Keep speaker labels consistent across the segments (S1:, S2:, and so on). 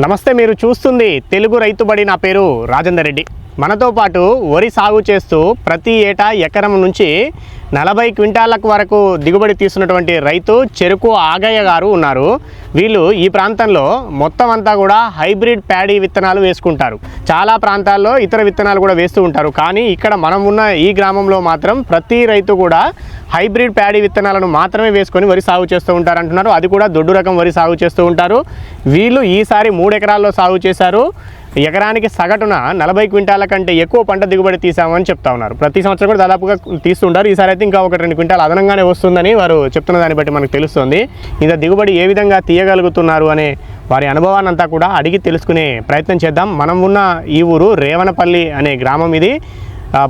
S1: నమస్తే, మీరు చూస్తుంది తెలుగు రైతు బడి. నా పేరు రాజేందర్ రెడ్డి. మనతో పాటు వరి సాగు చేస్తూ ప్రతి ఏటా ఎకరం నుంచి 40 క్వింటాలకు వరకు దిగుబడి తీస్తున్నటువంటి రైతు చెరుకు ఆగయ్య గారు ఉన్నారు. వీళ్ళు ఈ ప్రాంతంలో మొత్తం అంతా కూడా హైబ్రిడ్ ప్యాడీ విత్తనాలు వేసుకుంటారు. చాలా ప్రాంతాల్లో ఇతర విత్తనాలు కూడా వేస్తూ ఉంటారు. కానీ ఇక్కడ మనం ఉన్న ఈ గ్రామంలో మాత్రం ప్రతి రైతు కూడా హైబ్రిడ్ ప్యాడీ విత్తనాలను మాత్రమే వేసుకొని వరి సాగు చేస్తూ ఉంటారు అంటున్నారు. అది కూడా దొడ్డు రకం వరి సాగు చేస్తూ ఉంటారు. వీళ్ళు ఈసారి 3 ఎకరాల్లో సాగు చేశారు. ఎకరానికి సగటున 40 క్వింటాల కంటే ఎక్కువ పంట దిగుబడి తీసామని చెప్తా ఉన్నారు. ప్రతి సంవత్సరం కూడా దాదాపుగా తీస్తుంటారు. ఈసారి అయితే ఇంకా 1-2 క్వింటాలు అదనంగానే వస్తుందని వారు చెప్తున్న దాన్ని బట్టి మనకు తెలుస్తుంది. ఇంత దిగుబడి ఏ విధంగా తీయగలుగుతున్నారు అనే వారి అనుభవాన్ని అంతా కూడా అడిగి తెలుసుకునే ప్రయత్నం చేద్దాం. మనం ఉన్న ఈ ఊరు రేవనపల్లి అనే గ్రామం. ఇది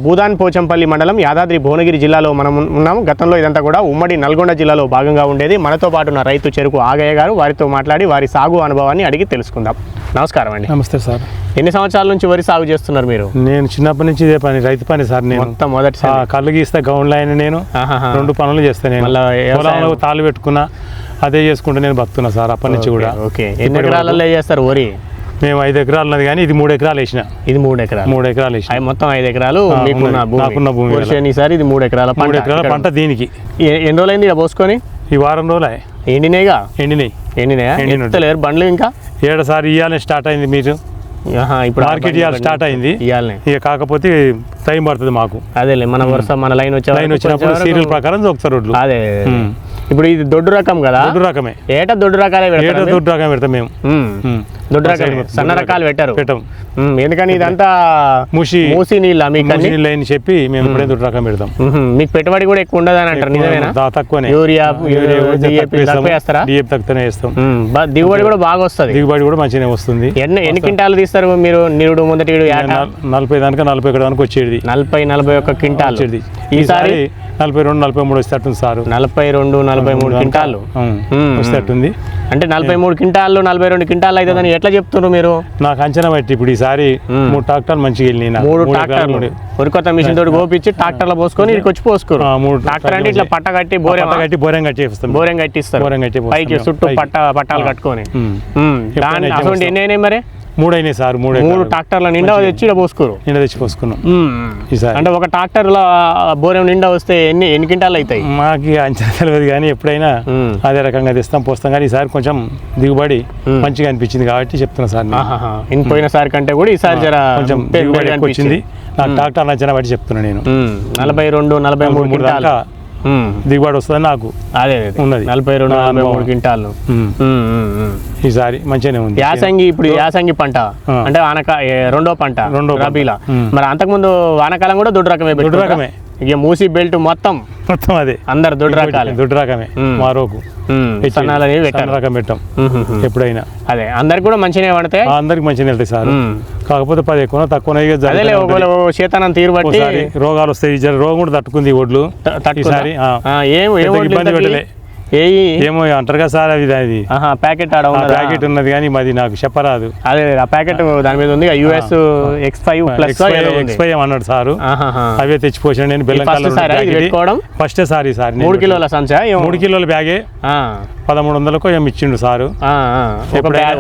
S1: భూదాన్ పోచంపల్లి మండలం, యాదాద్రి భువనగిరి జిల్లాలో మనం ఉన్నాము. గతంలో ఇదంతా కూడా ఉమ్మడి నల్గొండ జిల్లాలో భాగంగా ఉండేది. మనతో పాటు ఉన్న రైతు చెరుకు ఆగయ్య గారు, వారితో మాట్లాడి వారి సాగు అనుభవాన్ని అడిగి తెలుసుకుందాం. నమస్కారం అండి.
S2: నమస్తే సార్.
S1: ఎన్ని సంవత్సరాల నుంచి వరి సాగు చేస్తున్నారు మీరు?
S2: నేను చిన్నప్పటి నుంచి ఇదే పని, రైతు పని సార్. నేను
S1: మొత్తం మొదటిసారి
S2: కళ్ళు గీస్తే గౌండ్లు అయిన నేను 2 పనులు చేస్తాను. పొలంలో తాళ్ళు పెట్టుకున్నా, అదే చేసుకుంటూ నేను బతుకున్నా సార్ అప్పటి నుంచి కూడా.
S1: ఓకే, ఎన్ని ఎకరాలలో చేస్తారు వరి?
S2: మేము 5 ఎకరాలు ఉన్నది, కానీ ఇది 3 ఎకరాలు వేసిన.
S1: ఇది 3 ఎకరాలు.
S2: 3 ఎకరాలు వేసిన.
S1: మొత్తం 5 ఎకరాలు నాకున్న భూమి. ఈసారి ఇది 3 ఎకరాల
S2: 3 ఎకరాల పంట. దీనికి
S1: ఎన్ని రోజులైంది ఇలా పోసుకొని?
S2: ఈ వారం రోజులే
S1: ఎండినాయిగా.
S2: ఎండినాయి
S1: బండ్లు ఇంకా
S2: 7 సార్లు ఇవ్వాలని స్టార్ట్ అయింది. మీరు ఇప్పుడు మార్కెట్ ఇవ్వాలి స్టార్ట్ అయింది. ఇక కాకపోతే టైం పడుతుంది మాకు.
S1: అదేలే, మన వరుస మన లైన్
S2: వచ్చినప్పుడు సీరియల్ ప్రకారం ఒకసారి రోడ్లు.
S1: అదే ఇప్పుడు ఇది దొడ్డు రకం కదా?
S2: దొడ్డు రకమే.
S1: ఏటా దొడ్డు రకాలే పెడతాం.
S2: దొడ్డు రకం పెడతాం మేము.
S1: దొడ్డు రకం, సన్న రకాలు పెట్టం. ఎందుకని ఇదంతా
S2: మూసి
S1: నీళ్ళ మీకు
S2: నీళ్ళు అని చెప్పి మేము ఇప్పుడే దొడ్డు రకం పెడతాం.
S1: మీకు పెట్టుబడి కూడా ఎక్కువ ఉండదు అని అంటారు, నిజమేనా?
S2: తక్కువనే.
S1: యూరియా వేస్తారా?
S2: డిఏపి తక్కువనే వేస్తాం.
S1: దిగుబడి కూడా బాగా వస్తుంది.
S2: దిగుబడి కూడా మంచిగానే వస్తుంది.
S1: ఎన్ని క్వింటాలు తీస్తారు మీరు? నిరుడు మొదటి
S2: 40 దానికి 41 దానికి వచ్చేది.
S1: 40-41 క్వింటాలు వచ్చేది. ఈసారి
S2: 42-43 వస్తేట్టుంది సార్.
S1: 42-43 క్వింటాలు
S2: వస్తేట్టుంది.
S1: అంటే 43 క్వింటాలు 42 క్వింటాలు అవుతుందని ఎట్లా చెప్తున్నారు మీరు?
S2: నాకు అంచనా బట్టి ఇప్పుడు ఈసారి 3 ట్రాక్టర్లు మంచిగా వెళ్ళినాయి. 3 ట్రాక్టర్లు
S1: కొత్త మిషన్ తోటి కోపించి ట్రాక్టర్లో పోసుకొని ఇక్కడికి వచ్చి పోసుకోరు.
S2: 3
S1: ట్రాక్టర్ అంటే ఇట్లా పట్ట కట్టి బోరం కట్టిస్తారు. పైకి చుట్టూ పట్టాలు కట్టుకొని. అసలు ఎన్ని అయినాయి మరి?
S2: 3 అయినాయి సార్.
S1: 3 ట్రాక్టర్ల నిండా తెచ్చి పోసుకోరు.
S2: తెచ్చి పోసుకున్నాం.
S1: అంటే ఒక ట్రాక్టర్లో బోరం నిండా వస్తే ఎన్ని క్వింటాలు అవుతాయి?
S2: మాకు అంచనా తెలియదు, కానీ ఎప్పుడైనా అదే రకంగా తెస్తాం పోస్తాం. కానీ ఈసారి కొంచెం దిగుబడి మంచిగా అనిపించింది కాబట్టి చెప్తున్నా సార్.
S1: పోయినసారి కంటే కూడా ఈసారి కొంచెం
S2: దిగుబడి వచ్చింది. నాకు ట్రాక్టర్ అంచనా బట్టి చెప్తున్నా. నేను
S1: 42-43 దాకా
S2: దిగుబడి వస్తుందని నాకు
S1: అదే ఉన్నది. 42-43 క్వింటాలు
S2: ఈసారి మంచిగానే ఉంది.
S1: యాసంగి, ఇప్పుడు యాసంగి పంట అంటే రెండో పంట రబీలా. మరి అంతకుముందు వానకాలం కూడా దొడ్డు రకమే. ఇక మూసి బెల్ట్ మొత్తం
S2: అదే
S1: అందరు దొడ్డు రకమే.
S2: మారోకు రకం పెట్టాం ఎప్పుడైనా.
S1: అదే అందరికి కూడా మంచిగా పడతాయి.
S2: అందరికి మంచిగా వెళ్తాయి సార్. కాకపోతే 10 ఎక్కువ తక్కువ
S1: శీతానం తీరు బట్టి
S2: రోగాలు వస్తాయి. రోగం కూడా తట్టుకుంది ఒడ్లు. ఈసారి ఇబ్బంది పెట్టలే. ఏమో అంటారు కదా సార్, అది ప్యాకెట్ ఉన్నది కానీ మాది నాకు చెప్పరాదు.
S1: అదే ఆ ప్యాకెట్ దాని మీద ఉంది US X5
S2: అన్నాడు సారు. అవే తెచ్చిపోసాను నేను. బెల్లం ఫస్ట్ సార్. ఈసారి
S1: 3 కిలోల సంచా,
S2: 3 కిలోల బ్యాగే 1300కు ఏమి ఇచ్చిండు సారు.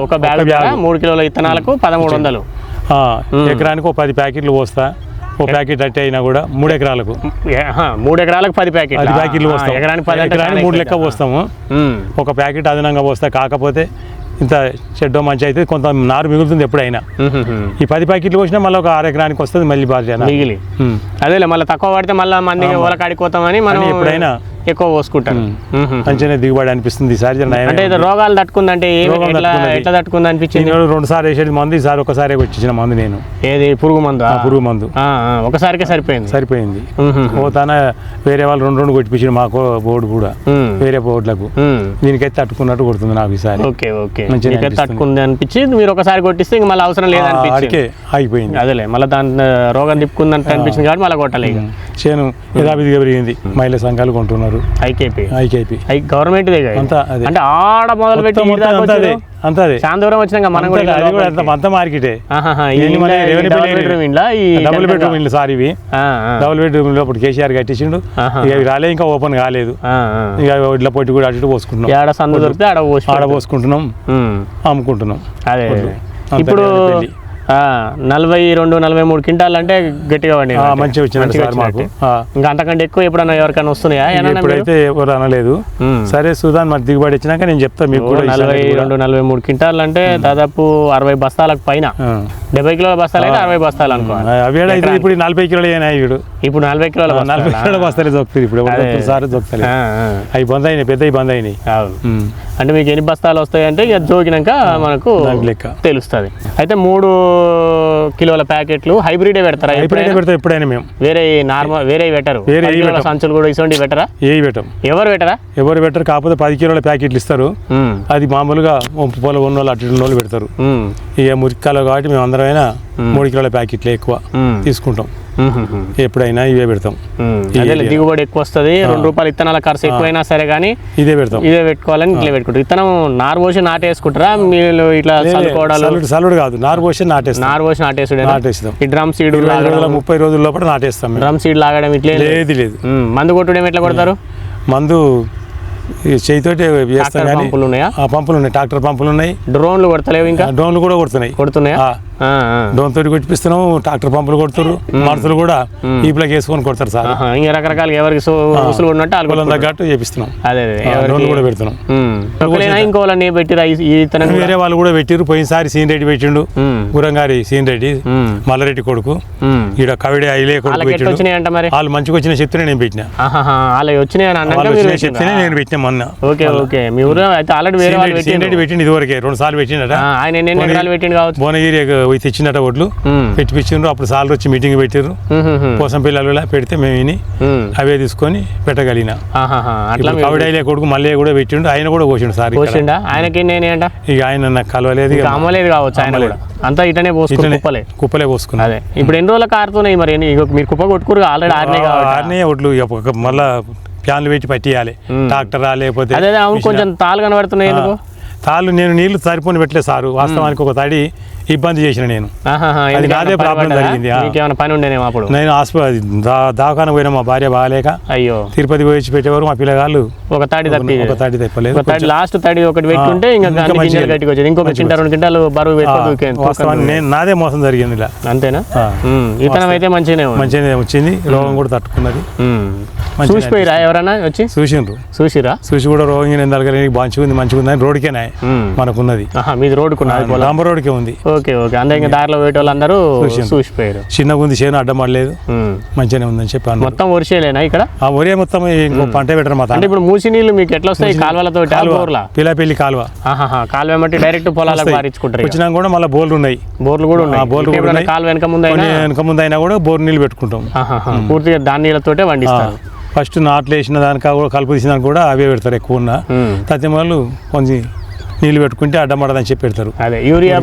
S1: ఒక బ్యాగ్ 3 కిలోల విత్తనాలకు 1300.
S2: ఎకరానికి 10 ప్యాకెట్లు పోస్తా. ఓ ప్యాకెట్ అట్టే అయినా కూడా 3 ఎకరాలకు
S1: 10 ప్యాకెట్లు
S2: పోస్తాం. ఎకరానికి 3 లెక్క పోస్తాము. ఒక ప్యాకెట్ అదనంగా పోస్తా. కాకపోతే ఇంత చెడ్డో మంచి అయితే కొంత నారు మిగులుతుంది ఎప్పుడైనా. ఈ 10 ప్యాకెట్లు పోసినా మళ్ళీ ఒక 6 ఎకరానికి వస్తుంది మళ్ళీ
S1: మిగిలి. అదేలే, మళ్ళీ తక్కువ పడితే మళ్ళీ మంది ఓలకాడిపోతామని మనం ఎప్పుడైనా ఎక్కువ పోసుకుంటారు.
S2: మంచిగా దిగుబడి అనిపిస్తుంది ఈసారి.
S1: అంటే రోగాలు తట్టుకుందంటే ఎట్లా తట్టుకుంది అనిపించింది?
S2: 2 సార్లు వేసేది మందు, ఈసారి ఒకసారి వచ్చిన మందు నేను.
S1: ఏది పురుగు మందు? ఒకసారికే
S2: సరిపోయింది. పోతానా వేరే వాళ్ళు 2 కొట్టిపించారు మాకు బోర్డు కూడా, వేరే బోర్డులకు. దీనికైతే తట్టుకున్నట్టు కొడుతుంది నాకు ఈసారి.
S1: మంచిగా తట్టుకుంది అనిపించింది. మీరు ఒకసారి కొట్టిస్తే ఇంకా మళ్ళీ అవసరం లేదనిపించింది,
S2: అయిపోయింది.
S1: అదేలే, మళ్ళీ దాని రోగం తిప్పుకుందంటే అనిపించింది కాబట్టి మళ్ళీ కొట్టాలి.
S2: చేను యథావిధిగా పెరిగింది. మహిళా సంఘాలు కొంటున్నారు.
S1: ఐకేపీ
S2: గవర్నమెంట్
S1: అంతా అంటే ఆడ మొదలు పెట్టి
S2: అంతా అదే
S1: చాలా దూరం వచ్చినాక మనం కూడా
S2: అంత మార్కెటే. డబుల్ బెడ్రూమ్ ఇల్లు సార్, ఇవి డబుల్ బెడ్రూమ్ ఇల్లు అప్పుడు కేసీఆర్ కట్టించిండు. ఇక అవి రాలే, ఇంకా ఓపెన్ కాలేదు. ఇక ఇట్లా పొట్టి కూడా అటు పోసుకుంటున్నాం, ఆడ పోసుకుంటున్నాం, అమ్ముకుంటున్నాం.
S1: అదే ఇప్పుడు 42-43 క్వింటాల్ అంటే గట్టిగా పండి
S2: మంచిగా వచ్చింది సార్ మాకు.
S1: ఇంకా అంతకంటే ఎక్కువ ఎప్పుడన్నా ఎవరికైనా వస్తున్నాయా?
S2: ఇప్పుడైతే ఎవరు అనలేదు. సరే సుధాన్ మరి దిగుబడి వచ్చినాక నేను చెప్తా మీకు కూడా.
S1: 42-43 క్వింటాల్ అంటే దాదాపు 60 బస్తాలకు పైన, 70 కిలోల బస్తాలు అయితే 60 బస్తాలు అనుకోవాలి.
S2: అవి అయితే ఇప్పుడు 40 కిలోలు అయినాయి. ఇప్పుడు
S1: 40 కిలోల
S2: 40 కిలోల బస్తాలే దొక్కుతాయి ఇప్పుడు. సార్ దొక్కుతాయి, అవి బంద్ అయినాయి, పెద్ద బంద్ అయినాయి.
S1: అంటే మీకు ఎన్ని బస్తాలు వస్తాయి అంటే ఇక జోకినాక మనకు లెక్క తెలుస్తుంది. అయితే 3 కిలోల ప్యాకెట్లు హైబ్రిడ్ పెడతారా?
S2: ఎప్పుడైనా మేము
S1: వేరే నార్మల్ వేరే పెట్టరు, సంచులు కూడా ఇటువంటి పెట్టరా?
S2: పెట్టం,
S1: ఎవరు
S2: పెట్టరు. కాకపోతే 10 కిలోల ప్యాకెట్లు ఇస్తారు. అది మామూలుగా పొల ఉన్నోళ్ళు అటు ఉన్నోళ్ళు పెడతారు. ఇక మురికాలు కాబట్టి మేము అందరమైనా 3 కిలోల ప్యాకెట్లు ఎక్కువ తీసుకుంటాం. ఎప్పుడైనా ఇవే పెడతాం.
S1: దిగుబడి ఎక్కువ వస్తుంది. ₹2 ఇత్తనాల ఖర్చు ఎక్కువైనా సరే కానీ ఇదే పెట్టుకోవాలని ఇట్లా పెట్టుకుంటారు. ఇత్తనం నారు పోసి నాటేసుకుంటారా మీరు? ఇట్లా
S2: సలుడు కాదు, నారు పోసి నాటేస్తాం.
S1: ఈ డ్రమ్ సీడ్
S2: 30 రోజుల లోపల నాటేస్తాం.
S1: డ్రమ్ సీడ్ లాగడం ఇట్లా
S2: లేదు.
S1: మందు కొట్టడం ఎట్లా కొడతారు?
S2: మందు చేయితోటి చేస్తాం. పంపులు ఉన్నాయి, ట్రాక్టర్ పంపులు ఉన్నాయి.
S1: డ్రోన్లు కొడతలేవు? ఇంకా డ్రోన్లు కూడా కొడుతున్నాయి.
S2: డ్రోన్ తోటి కొట్టిస్తున్నాం. ట్రాక్టర్ పంపులు కొడుతారు, మనుషులు కూడా ఈపులకి వేసుకొని కొడతారు సార్.
S1: ఇంకా రకరకాలుగా ఎవరికి ఉసులు ఉన్నట్టు
S2: పొలం తగ్గట్టు చేపిస్తున్నాం.
S1: అదే
S2: డ్రోన్ కూడా పెడుతున్నాం.
S1: ఇంకోళ్ళని పెట్టిరా?
S2: వేరే వాళ్ళు కూడా పెట్టిరు. పోయినసారి సీన్ రెడ్డి పెట్టిండు, గురంగారి సీన్ రెడ్డి, మల్లారెడ్డి కొడుకు. ఇక్కడ కవిడే ఐలే కొడుకు
S1: వచ్చినాయంట. మరి
S2: వాళ్ళు మంచిగా వచ్చిన చెప్తేనే నేను పెట్టినా.
S1: చెప్తేనే
S2: నేను పెట్టినా మొన్న.
S1: ఓకే మీ ఊరు అయితే ఆల్రెడీ వేరే వాళ్ళు
S2: సీన్ రెడ్డి పెట్టిండు. ఇదివరకే 2 సార్లు పెట్టిండట.
S1: ఆయన పెట్టిండు కావచ్చు.
S2: భువనగిరి తెచ్చిందట ఒడ్లు పెట్టిపించిండ్రు. అప్పుడు సార్లు వచ్చి మీటింగ్ పెట్టిర్రు. కోసం పిల్లలు పెడితే మేము విని అవే తీసుకొని పెట్టగలిగిన. కవిడైలే కొడుకు మళ్ళీ కూడా పెట్టిండు. ఆయన కూడా కోసిండు సార్.
S1: ఆయనకి
S2: ఇక ఆయన నాకు కలవలేదు,
S1: అమ్మలేదు కావచ్చు. ఆయన కూడా అంతా ఇటనే కుప్పలే పోసుకున్నా. అదే ఇప్పుడు ఎన్ని రోజులు కారుతున్నాయి మరి? మీరు కుప్ప కొట్టుకురు ఆల్రెడీ
S2: ఆరినే ఒడ్లు. మళ్ళా ఫ్యాన్లు పెట్టి పట్టియాలి, ట్రాక్టర్ లేకపోతే.
S1: అదే కొంచెం తాళ్ళు కనబడుతున్నాయి.
S2: తాళ్ళు నేను నీళ్లు సరిపోని పెట్టలేదు సారు. వాస్తవానికి ఒక తడి ఇబ్బంది చేసిన నేను. అది నాదే ప్రాబ్లం జరిగింది.
S1: పని ఉండేనేమో అప్పుడు.
S2: నేను హాస్పిటల్ దవాఖాన పోయినా, మా భార్య బాగాలేక.
S1: అయ్యో.
S2: తిరుపతి పోయి పెట్టేవారు మా పిల్లగాళ్ళు.
S1: ఒక తాడి
S2: తప్పలేదు.
S1: లాస్ట్ తడి ఒకటి పెట్టుంటే ఇంకొక చింట 2 క్వింటాలు బరువు
S2: వాస్తవాన్ని నాదే మోసం జరిగింది ఇలా.
S1: అంతేనా? ఇతనం అయితే మంచిగానే
S2: వచ్చింది. రోగం కూడా తట్టుకున్నది.
S1: చూసిపోయిరా ఎవరన్నా వచ్చి? చూసిరా?
S2: చూసి కూడా రోగం మంచిగా ఉంది అని రోడ్డుకేనా మనకున్నది.
S1: మీది రోడ్డుకున్నది,
S2: లంబ రోడ్డుకే ఉంది.
S1: ఓకే. అందరూ ఇంకా దారిలో పోయే వాళ్ళందరూ చూసిపోయారు.
S2: చిన్నగా ఉంది చేను, అడ్డం పడలేదు, మంచిగానే ఉందని చెప్పాను.
S1: మొత్తం వరిసేలేనా ఇక్కడ?
S2: వరే మొత్తం పంట పెట్టరు మా.
S1: అంటే ఇప్పుడు మూసి నీళ్ళు మీకు ఎట్లా వస్తాయి? కాలువలతో?
S2: పిల్లపల్లి కాలువ.
S1: కాలువ ఏమంటే డైరెక్ట్ పొలాలకు పారించుకుంటారు.
S2: వచ్చినా కూడా మళ్ళీ బోర్లు ఉన్నాయి.
S1: బోర్లు కూడా ఉన్నాయి. కాలువ వెనక ముందు
S2: అయినా కూడా బోర్ నీళ్ళు పెట్టుకుంటాం.
S1: పూర్తిగా దాని నీళ్ళతోటే వండిస్తారు.
S2: ఫస్ట్ నాట్లు వేసిన దానికి కూడా కలుపు తీసిన దానికి కూడా అవే పెడతారు. ఎక్కువ ఉన్న తత్తి వాళ్ళు కొంచెం నీళ్ళు పెట్టుకుంటే అడ్డం పడదని చెప్పి పెడతారు.
S1: అదే యూరియా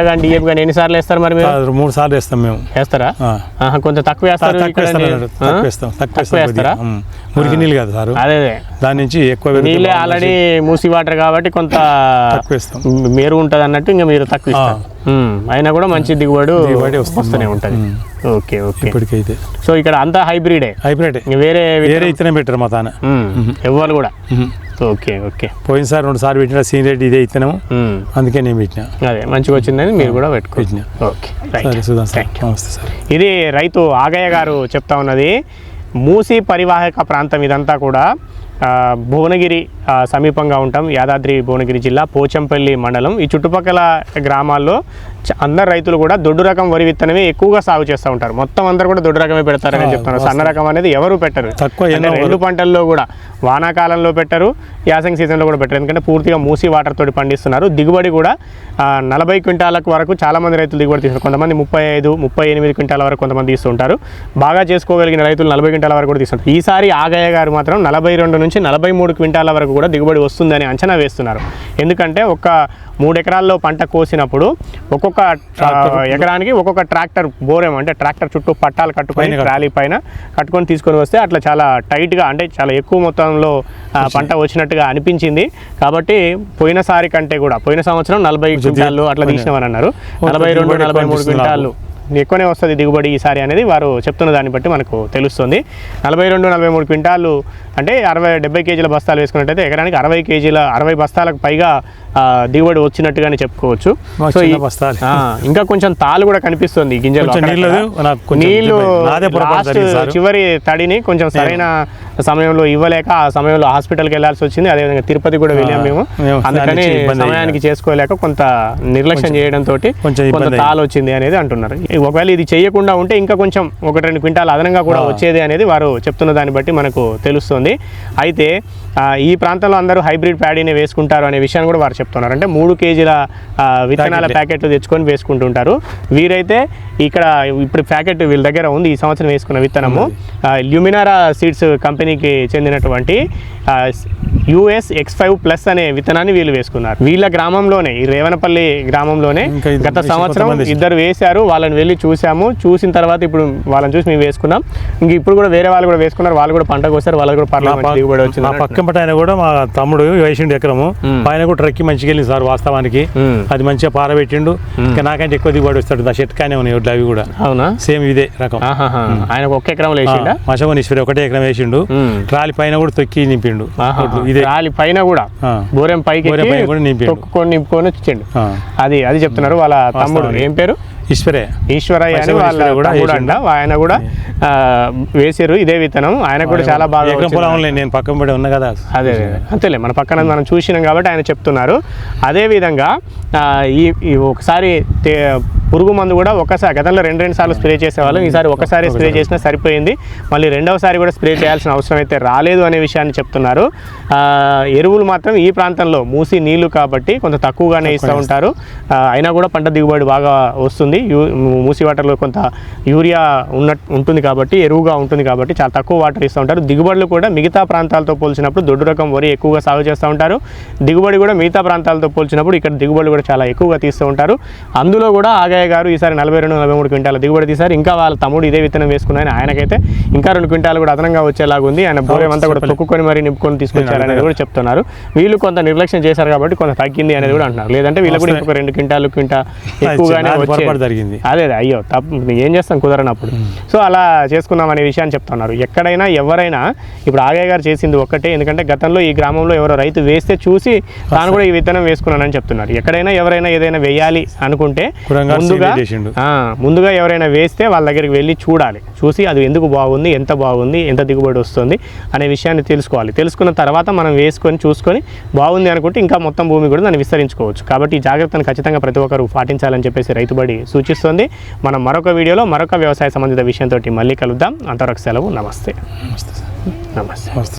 S1: కానీ డిఏపి కానీ ఎన్నిసార్లు వేస్తారు మరి?
S2: 3 సార్లు వేస్తాం మేము.
S1: వేస్తారా? కొంచెం తక్కువ వేస్తారు.
S2: మురికి నీళ్ళు కాదు సార్.
S1: అదే
S2: దాని నుంచి ఎక్కువ
S1: నీళ్ళే ఆల్రెడీ మూసి వాటర్ కాబట్టి కొంత
S2: తక్కువ వేస్తాం.
S1: మేరు ఉంటుంది అన్నట్టు ఇంకా మీరు తక్కువ ఇస్తారు. అయినా కూడా మంచి దిగుబడి వస్తూనే ఉంటుంది. ఓకే.
S2: ఇప్పటికైతే
S1: సో ఇక్కడ అంతా హైబ్రిడ్. వేరే
S2: ఇతనే పెట్టారు మా తాన
S1: ఎవ్వరు కూడా. ఓకే.
S2: పోయినసారి 2 సార్లు పెట్టిన సీన్ రెడ్డి ఇదే ఇతనము, అందుకే నేను పెట్టినా.
S1: అదే మంచిగా వచ్చిందని మీరు కూడా పెట్టుకోవచ్చు.
S2: నమస్తే సార్.
S1: ఇది రైతు ఆగయ్య గారు చెప్తా ఉన్నది. మూసీ పరివాహక ప్రాంతం ఇదంతా కూడా భువనగిరి సమీపంగా ఉంటాం. యాదాద్రి భువనగిరి జిల్లా పోచంపల్లి మండలం. ఈ చుట్టుపక్కల గ్రామాల్లో అందరు రైతులు కూడా దొడ్డు రకం వరి విత్తనమే ఎక్కువగా సాగు చేస్తూ ఉంటారు. మొత్తం అందరు కూడా దొడ్డు రకమే పెడతారని చెప్తున్నారు. సన్న రకం అనేది ఎవరు పెట్టరు.
S2: తక్కువ
S1: 2 పంటల్లో కూడా వానాకాలంలో పెట్టరు, యాసంగి సీజన్లో కూడా పెట్టరు. ఎందుకంటే పూర్తిగా మూసి వాటర్ తోటి పండిస్తున్నారు. దిగుబడి కూడా 40 క్వింటాలకు వరకు చాలామంది రైతులు దిగుబడి తీసుకుంటారు. కొంతమంది 35-38 క్వింటాల వరకు కొంతమంది తీస్తుంటారు. బాగా చేసుకోగలిగిన రైతులు 40 క్వింటాల వరకు కూడా తీసుకుంటారు. ఈసారి ఆగయ్య గారు మాత్రం 42 నుంచి 43 క్వింటాల వరకు కూడా దిగుబడి వస్తుందని అంచనా వేస్తున్నారు. ఎందుకంటే ఒక 3 ఎకరాల్లో పంట కోసినప్పుడు ఒక్కొక్క ఎకరానికి ఒక్కొక్క ట్రాక్టర్ బోరేమో అంటే ట్రాక్టర్ చుట్టూ పట్టాలు కట్టుకొని ట్రాలీ పైన కట్టుకొని తీసుకొని వస్తే అట్లా చాలా టైట్గా అంటే చాలా ఎక్కువ మొత్తంలో పంట వచ్చినట్టుగా అనిపించింది. కాబట్టి పోయినసారి కంటే కూడా పోయిన సంవత్సరం 40 క్వింటాలు అట్లా తీసినామని అన్నారు. 42-43 క్వింటాలు ఎక్కువనే వస్తుంది దిగుబడి ఈసారి అనేది వారు చెప్తున్న దాన్ని బట్టి మనకు తెలుస్తుంది. 42-43 క్వింటాలు అంటే 60-70 కేజీల బస్తాలు వేసుకున్నట్టయితే ఎకరానికి 60 బస్తాలకు పైగా దిగుబడి వచ్చినట్టుగానే చెప్పుకోవచ్చు. సో ఇంకా కొంచెం తాలు కూడా కనిపిస్తుంది గింజలు. నీళ్లు చివరి తడిని కొంచెం సరైన సమయంలో ఇవ్వలేక ఆ సమయంలో హాస్పిటల్కి వెళ్లాల్సి వచ్చింది. అదేవిధంగా తిరుపతి కూడా వెళ్ళాం మేము. అందుకని సమయానికి చేసుకోలేక కొంత నిర్లక్ష్యం చేయడంతో కొంత తాలు వచ్చింది అనేది అంటున్నారు. ఒకవేళ ఇది చేయకుండా ఉంటే ఇంకా కొంచెం 1-2 క్వింటాలు అదనంగా కూడా వచ్చేది అనేది వారు చెప్తున్న దాన్ని బట్టి మనకు తెలుస్తుంది. అయితే ఈ ప్రాంతంలో అందరూ హైబ్రిడ్ ప్యాడీని వేసుకుంటారు అనే విషయాన్ని కూడా వారు చెప్తున్నారు. అంటే 3 కేజీల విత్తనాల ప్యాకెట్లు తెచ్చుకొని వేసుకుంటుంటారు. వీరైతే ఇక్కడ ఇప్పుడు ప్యాకెట్ వీళ్ళ దగ్గర ఉంది. ఈ సంవత్సరం వేసుకున్న విత్తనము ల్యూమినారా సీడ్స్ కంపెనీకి చెందినటువంటి US X5+ అనే విత్తనాన్ని వీళ్ళు వేసుకున్నారు. వీళ్ళ గ్రామంలోనే ఈ రేవనపల్లి గ్రామంలోనే గత సంవత్సరం 2 వేశారు. వాళ్ళని వెళ్ళి చూసాము. చూసిన తర్వాత ఇప్పుడు వాళ్ళని చూసి మేము వేసుకున్నాం. ఇంక ఇప్పుడు కూడా వేరే వాళ్ళు కూడా వేసుకున్నారు. వాళ్ళు కూడా పంట కోసారు. వాళ్ళకి కూడా పర్లేదు దిగుబడి వచ్చింది.
S2: మా పక్కన ఆయన కూడా మా తమ్ముడు వేసిండు ఎకరము. ఆయన కూడా ట్రక్కి మంచిగా వెళ్ళింది సార్. వాస్తవానికి అది మంచిగా పారబెట్టిండు. ఇంకా నాకంటే ఎక్కువ దిగుబడి వస్తాడు. ఆ చెట్టుకానే ఉన్నాయి అవి కూడా. అవునా? సేమ్ ఇదే రకం.
S1: ఆయన 1 ఎకరం వేసిండు.
S2: మశవనీశ్వరి 1 ఎకరం వేసిండు. ట్రాలీ పైన కూడా తొక్కి నింపిండు.
S1: ఇదే ట్రాలీ పైన కూడా బోరెం పైకి నింపుకొని వచ్చిండు. అది చెప్తున్నారు వాళ్ళ తమ్ముడు. ఏం పేరు? ఈశ్వరయ్య అని వాళ్ళ కూడా అంట. ఆయన కూడా వేసారు ఇదే విత్తనం. ఆయన కూడా చాలా బాగా
S2: నేను పక్కన పడి ఉన్నా కదా.
S1: అదే అంతేలే మన పక్కన మనం చూసినాం కాబట్టి ఆయన చెప్తున్నారు. అదేవిధంగా ఈ ఒకసారి పురుగు మందు కూడా ఒకసారి గతంలో 2 సార్లు స్ప్రే చేసేవాళ్ళం. ఈసారి ఒకసారి స్ప్రే చేసినా సరిపోయింది. మళ్ళీ 2వసారి కూడా స్ప్రే చేయాల్సిన అవసరం అయితే రాలేదు అనే విషయాన్ని చెప్తున్నారు. ఎరువులు మాత్రం ఈ ప్రాంతంలో మూసి నీళ్లు కాబట్టి కొంత తక్కువగానే ఇస్తూ ఉంటారు. అయినా కూడా పంట దిగుబడి బాగా వస్తుంది. మూసి వాటర్లో కొంత యూరియా ఉంటుంది కాబట్టి ఎరువుగా ఉంటుంది కాబట్టి చాలా తక్కువ వాటర్ ఇస్తూ ఉంటారు. దిగుబడులు కూడా మిగతా ప్రాంతాలతో పోల్చినప్పుడు దొడ్డు రకం వరి ఎక్కువగా సాగు చేస్తూ ఉంటారు. దిగుబడి కూడా మిగతా ప్రాంతాలతో పోల్చినప్పుడు ఇక్కడ దిగుబడి కూడా చాలా ఎక్కువగా తీస్తూ ఉంటారు. అందులో కూడా ఆగయ్య గారు ఈసారి 42-43 క్వింటాల దిగుబడి తీశారు. ఇంకా వాళ్ళ తమ్ముడు ఇదే విత్తనం వేసుకున్నాయని ఆయనకైతే ఇంకా 2 క్వింటాలు కూడా అదనంగా వచ్చేలాగా ఉంది. ఆయన బోరేమంతా కూడా తొక్కుకొని మరి నింపుకొని తీసుకొచ్చారనేది కూడా చెప్తున్నారు. వీళ్ళు కొంత నిర్లక్ష్యం చేశారు కాబట్టి కొంత తగ్గింది అనేది కూడా అంటున్నారు. లేదంటే వీళ్ళు కూడా ఇంకొక 2 క్వింటాలు ఎక్కువగానే వచ్చేది. అదే అయ్యో తప్పు ఏం చేస్తాం కుదరనప్పుడు. సో అలా చేసుకున్నాం అనే విషయాన్ని చెప్తున్నారు. ఎక్కడైనా ఎవరైనా ఇప్పుడు ఆగయ్య గారు చేసింది ఒక్కటే. ఎందుకంటే గతంలో ఈ గ్రామంలో ఎవరో రైతు వేస్తే చూసి తాను కూడా ఈ విత్తనం వేసుకున్నానని చెప్తున్నారు. ఎక్కడైనా ఎవరైనా ఏదైనా వేయాలి అనుకుంటే ముందుగా ఎవరైనా వేస్తే వాళ్ళ దగ్గరికి వెళ్ళి చూడాలి. చూసి అది ఎందుకు బాగుంది, ఎంత బాగుంది, ఎంత దిగుబడి వస్తుంది అనే విషయాన్ని తెలుసుకోవాలి. తెలుసుకున్న తర్వాత మనం వేసుకొని చూసుకొని బాగుంది అనుకుంటే ఇంకా మొత్తం భూమి కూడా దాన్ని విస్తరించుకోవచ్చు. కాబట్టి ఈ జాగ్రత్తను ఖచ్చితంగా ప్రతి ఒక్కరు పాటించాలని చెప్పేసి రైతుబడి సూచిస్తుంది. మనం మరొక వీడియోలో మరొక వ్యవసాయ సంబంధిత విషయంతో మళ్ళీ కలుద్దాం. అంతవరకు సెలవు. నమస్తే.